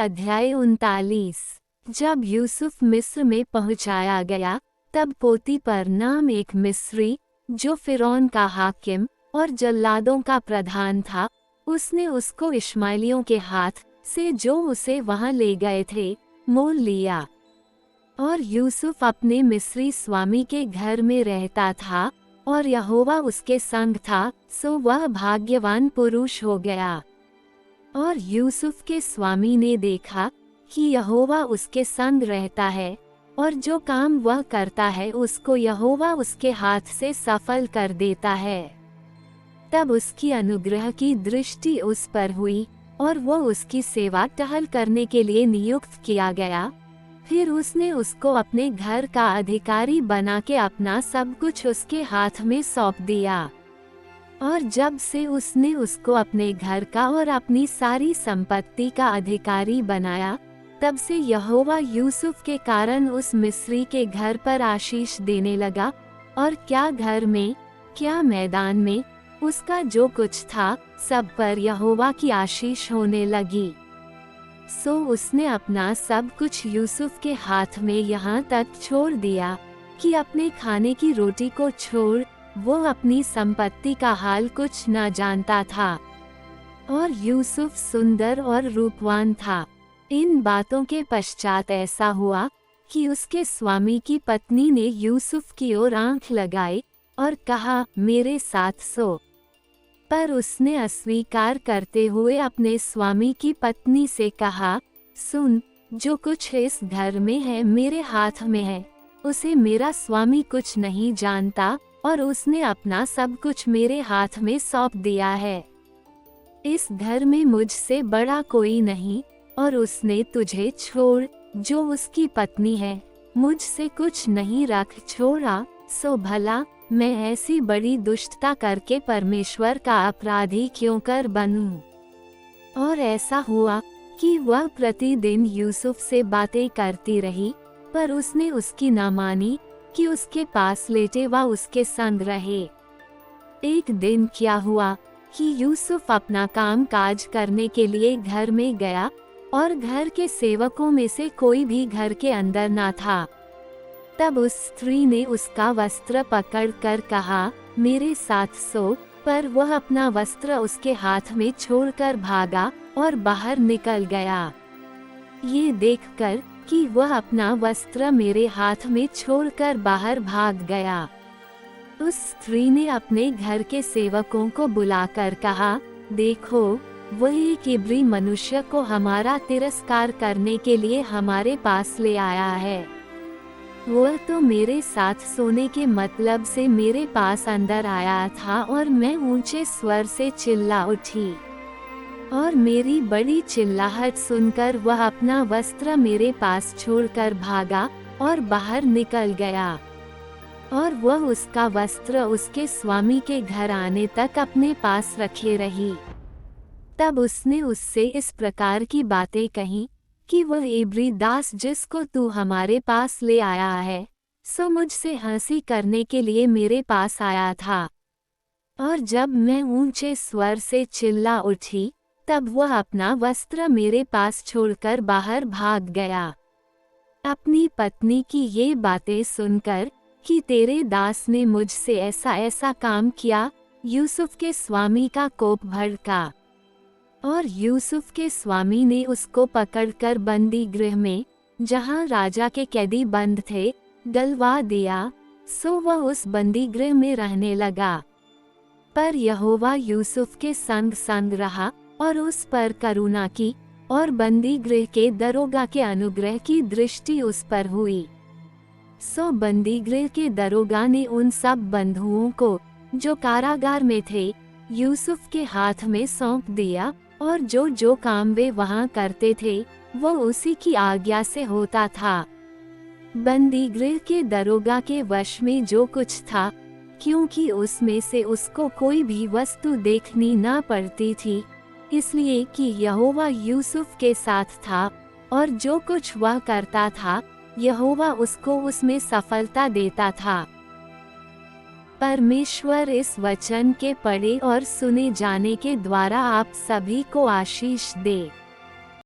अध्याय 39। जब यूसुफ मिस्र में पहुंचाया गया, तब पोतीपर नाम एक मिस्री, जो फिरौन का हाकिम और जल्लादों का प्रधान था, उसने उसको इश्माएलियों के हाथ से जो उसे वहां ले गए थे, मोल लिया। और यूसुफ अपने मिस्री स्वामी के घर में रहता था, और यहोवा उसके संग था, सो वह भाग्यवान पुरुष हो गया। और यूसुफ के स्वामी ने देखा कि यहोवा उसके संग रहता है, और जो काम वह करता है उसको यहोवा उसके हाथ से सफल कर देता है। तब उसकी अनुग्रह की दृष्टि उस पर हुई, और वो उसकी सेवा टहल करने के लिए नियुक्त किया गया। फिर उसने उसको अपने घर का अधिकारी बना के अपना सब कुछ उसके हाथ में सौंप दिया। और जब से उसने उसको अपने घर का और अपनी सारी संपत्ति का अधिकारी बनाया, तब से यहोवा यूसुफ के कारण उस मिस्री के घर पर आशीष देने लगा, और क्या घर में, क्या मैदान में, उसका जो कुछ था, सब पर यहोवा की आशीष होने लगी। सो उसने अपना सब कुछ यूसुफ के हाथ में यहाँ तक छोड़ दिया कि अपने खाने की रोटी को छोड़ वो अपनी संपत्ति का हाल कुछ न जानता था। और यूसुफ सुंदर और रूपवान था। इन बातों के पश्चात ऐसा हुआ कि उसके स्वामी की पत्नी ने यूसुफ की ओर आंख लगाई और कहा, मेरे साथ सो। पर उसने अस्वीकार करते हुए अपने स्वामी की पत्नी से कहा, सुन, जो कुछ इस घर में है मेरे हाथ में है, उसे मेरा स्वामी कुछ नहीं जानता, और उसने अपना सब कुछ मेरे हाथ में सौंप दिया है। इस घर में मुझसे बड़ा कोई नहीं, और उसने तुझे छोड़, जो उसकी पत्नी है, मुझसे कुछ नहीं रख छोड़ा, सो भला मैं ऐसी बड़ी दुष्टता करके परमेश्वर का अपराधी क्यों कर बनूं? और ऐसा हुआ कि वह प्रतिदिन यूसुफ से बातें करती रही, पर उसने उसकी न मानी कि उसके पास लेटे व उसके संग रहे। एक दिन क्या हुआ कि यूसुफ अपना काम काज करने के लिए घर में गया, और घर के सेवकों में से कोई भी घर के अंदर न था। तब उस स्त्री ने उसका वस्त्र पकड़कर कहा, मेरे साथ सो। पर वह अपना वस्त्र उसके हाथ में छोड़कर भागा और बाहर निकल गया। ये देखकर कि वह अपना वस्त्र मेरे हाथ में छोड़कर बाहर भाग गया, उस स्त्री ने अपने घर के सेवकों को बुलाकर कहा, देखो, वह एक इब्री मनुष्य को हमारा तिरस्कार करने के लिए हमारे पास ले आया है। वह तो मेरे साथ सोने के मतलब से मेरे पास अंदर आया था, और मैं ऊंचे स्वर से चिल्ला उठी, और मेरी बड़ी चिल्लाहट सुनकर वह अपना वस्त्र मेरे पास छोड़कर भागा और बाहर निकल गया। और वह उसका वस्त्र उसके स्वामी के घर आने तक अपने पास रखे रही। तब उसने उससे इस प्रकार की बातें कही कि वह इब्री दास जिसको तू हमारे पास ले आया है, सो मुझसे हंसी करने के लिए मेरे पास आया था। और जब मैं ऊंचे स्वर से चिल्ला उठी, तब वह अपना वस्त्र मेरे पास छोड़कर बाहर भाग गया। अपनी पत्नी की ये बातें सुनकर कि तेरे दास ने मुझसे ऐसा ऐसा काम किया, यूसुफ के स्वामी का कोप भड़का, और यूसुफ के स्वामी ने उसको पकड़कर बंदी गृह में, जहां राजा के कैदी बंद थे, डलवा दिया। सो वह उस बंदी गृह में रहने लगा। पर यहोवा यूसुफ के संग संग रहा और उस पर करुणा की, और बंदी गृह के दरोगा के अनुग्रह की दृष्टि उस पर हुई। सो बंदी गृह के दरोगा ने उन सब बंधुओं को जो कारागार में थे, यूसुफ के हाथ में सौंप दिया, और जो जो काम वे वहां करते थे वो उसी की आज्ञा से होता था। बंदी गृह के दरोगा के वश में जो कुछ था, क्योंकि उसमें से उसको कोई भी वस्तु देखनी ना पड़ती थी, इसलिए कि यहोवा यूसुफ के साथ था, और जो कुछ वह करता था यहोवा उसको उसमें सफलता देता था। परमेश्वर इस वचन के पढ़े और सुने जाने के द्वारा आप सभी को आशीष दे।